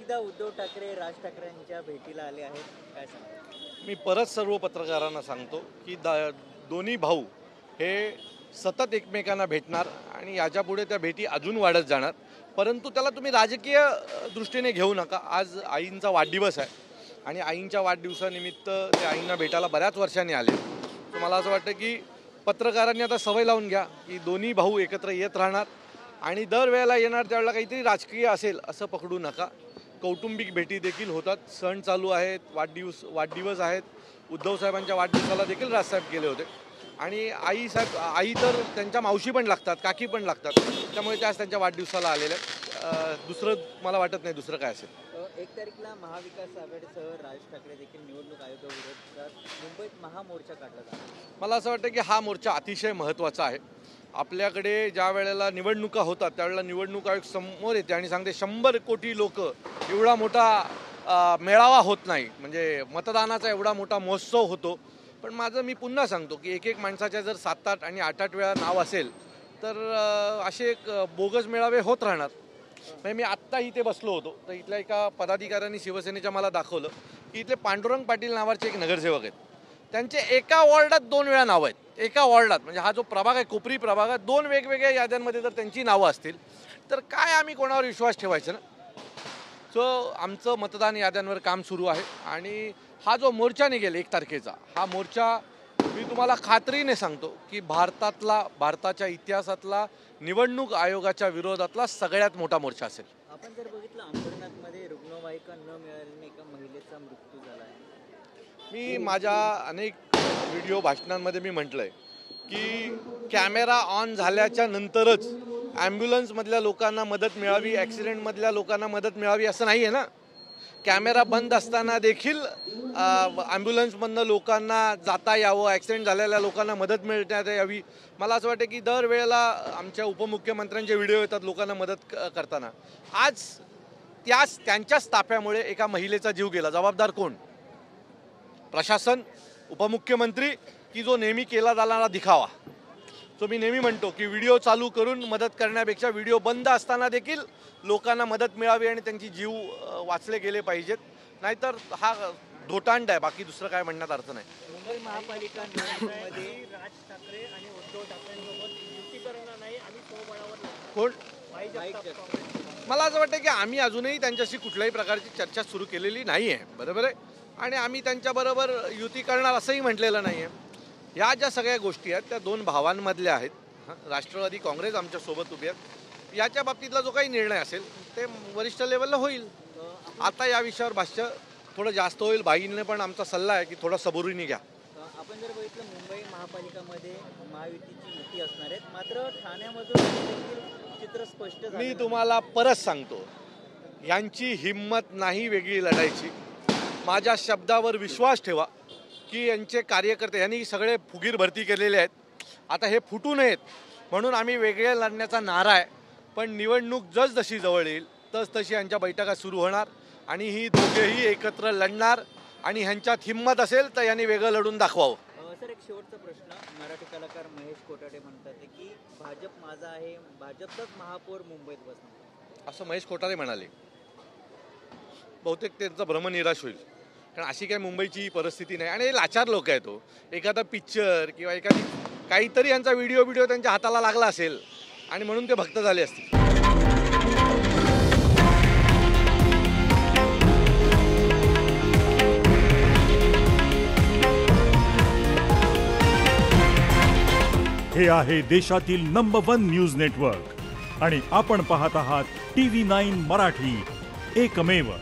एकदा उद्धव ठाकरे राज ठाकरेंच्या भेटीला आले आहेत, काय सांगा? मी परत सर्व पत्रकारांना सांगतो की दोन्ही भाऊ हे सतत एकमेकांना भेटणार आणि याच्यापुढे त्या भेटी अजून वाढत जाणार, परंतु त्याला तुम्ही राजकीय दृष्टीने घेऊ नका। आज आईंचा वाढदिवस आहे आणि आईंच्या वाढदिवसानिमित्त ते आईंना भेटायला बऱ्याच वर्षांनी आले। तर मला असं वाटतं की पत्रकारांनी आता सवय लावून घ्या की दोन्ही भाऊ एकत्र येत राहणार आणि दरवेळेला येणार त्यावेळेला काहीतरी राजकीय असेल असं पकडू नका। कौटुंबिक भेटी देखील होतात, सण चालू आहेत, वाढदिवस आहेत। उद्धव साहेबांच्या वाढदिवसाला देखील राजसाहेब गेले होते आणि आई तर त्यांच्या मावशी पण लागतात, काकी पण लागतात, त्यामुळे त्याच त्यांच्या वाढदिवसाला आलेल्या आहेत। दुसरं मला वाटत नाही दुसरं काय असेल। 1 तारीखला महाविकास आघाडीसह राज ठाकरे देखील निवडणूक आयोगाविरोधात मुंबईत महामोर्चा काढला जातो। मला असं वाटतं की हा मोर्चा अतिशय महत्त्वाचा आहे। आपल्याकडे ज्या वेळेला निवडणुका होतात त्यावेळेला निवडणूक आयोग समोर येते आणि सांगते 100 कोटी लोक एवढा मोठा मेळावा होत नाही, म्हणजे मतदानाचा एवढा मोठा महोत्सव होतो। पण माझं मी पुन्हा सांगतो की एक माणसाच्या जर 7-8 आणि 8-8 वेळा नाव असेल तर असे बोगस मेळावे होत राहणार। म्हणजे मी आत्ता इथे बसलो होतो तर इथल्या एका पदाधिकाऱ्यांनी शिवसेनेच्या मला दाखवलं की इथले पांडुरंग पाटील नावाचे एक नगरसेवक आहेत, त्यांचे एका वॉर्डात 2 वेळा नावं आहेत। एका वॉर्डात म्हणजे हा जो प्रभाग आहे कोपरी प्रभागात 2 वेगवेगळ्या याद्यांमध्ये जर त्यांची नावं असतील तर काय आम्ही कोणावर विश्वास ठेवायचा ना। सो आमचं मतदान याद्यांवर काम सुरू आहे आणि हा जो मोर्चा निघेल 1 तारखेचा, हा मोर्चा मी तुम्हाला खात्रीने सांगतो की भारताच्या इतिहासातला निवडणूक आयोगाच्या विरोधातला सगळ्यात मोठा मोर्चा असेल। आपण जर बघितलं अंबरनाथमध्ये रुग्णवाहिका न मिळाल्याने एका महिलेचा मृत्यू झाला आहे। मी माझ्या अनेक व्हिडिओ भाषणांमध्ये मी म्हटलंय की कॅमेरा ऑन झाल्याच्या नंतरच ॲम्ब्युलन्समधल्या लोकांना मदत मिळावी, ॲक्सिडेंटमधल्या लोकांना मदत मिळावी असं नाही आहे ना। कॅमेरा बंद असताना देखील ॲम्ब्युलन्समधनं लोकांना जाता यावं, ॲक्सिडेंट झालेल्या लोकांना मदत मिळण्यात यावी। मला असं वाटतं की दरवेळेला आमच्या उपमुख्यमंत्र्यांचे व्हिडिओ येतात लोकांना मदत करताना, आज त्यांच्याच ताफ्यामुळे एका महिलेचा जीव गेला। जबाबदार कोण? प्रशासन, उपमुख्यमंत्री, की जो नेहमी केला जाणारा दिखावा? सो मी नेहमी म्हणतो की व्हिडिओ चालू करून मदत करण्यापेक्षा व्हिडिओ बंद असताना देखील लोकांना मदत मिळावी आणि त्यांची जीव वाचले गेले पाहिजेत, नाहीतर हा धोटांड आहे, बाकी दुसरं काय म्हणण्यात अर्थ नाही। मुंबई महापालिका निवडणुकीमध्ये राज ठाकरे आणि उद्धव ठाकरेंसोबत युती करणार नाही आणि स्वबळावर कोण? भाई मला असं वाटतं की आम्ही अजूनही त्यांच्याशी कुठल्याही प्रकारची चर्चा सुरू केलेली नाही आहे, बरोबर आहे, आणि आम्ही त्यांच्याबरोबर युती करणार असंही म्हटलेलं नाही आहे। या ज्या सगळ्या गोष्टी आहेत त्या 2 भावांमधल्या आहेत। राष्ट्रवादी काँग्रेस आमच्यासोबत उभी आहेत, याच्या बाबतीतला जो काही निर्णय असेल ते वरिष्ठ लेवलला होईल। आता या विषयावर भाष्य थोडं जास्त होईल, भाईंने पण आमचा सल्ला आहे की थोडं सबुरीने घ्या। आपण जर बघितलं मुंबई महापालिकामध्ये महायुतीची युती असणार आहे, मात्र ठाण्यामधून देखील चित्र स्पष्ट झालं। मी तुम्हाला परत सांगतो, यांची हिम्मत नाही वेगळी लढायची। माझ्या शब्दावर विश्वास ठेवा की यांचे कार्यकर्ते यांनी सगळे फुगीर भरती केलेले आहेत, आता हे फुटू नयेत म्हणून आम्ही वेगळे लढण्याचा नारा आहे। पण निवडणूक जशी जवळ येईल तशी यांच्या बैठका सुरू होणार आणि ही दोघेही एकत्र लढणार आणि ह्यांच्यात हिम्मत असेल तर यांनी वेगळं लढून दाखवावं। सर, एक शेवटचा प्रश्न, मराठी कलाकार महेश कोठारे म्हणतात की भाजप माझा आहे, भाजपचाच महापौर मुंबईत बसणार, असं महेश कोठारे म्हणाले। बहुतेक त्यांचा भ्रमनिराश होईल, कारण अशी काही मुंबईची परिस्थिती नाही आणि लाचार लोक आहेत। तो एखादा पिक्चर किंवा एखादी काहीतरी यांचा व्हिडिओ त्यांच्या हाताला लागला असेल आणि म्हणून ते भक्त झाले असतील। हे आहे देशातील नंबर 1 न्यूज नेटवर्क आणि आपण पाहत आहात TV9 मराठी, एकमेव।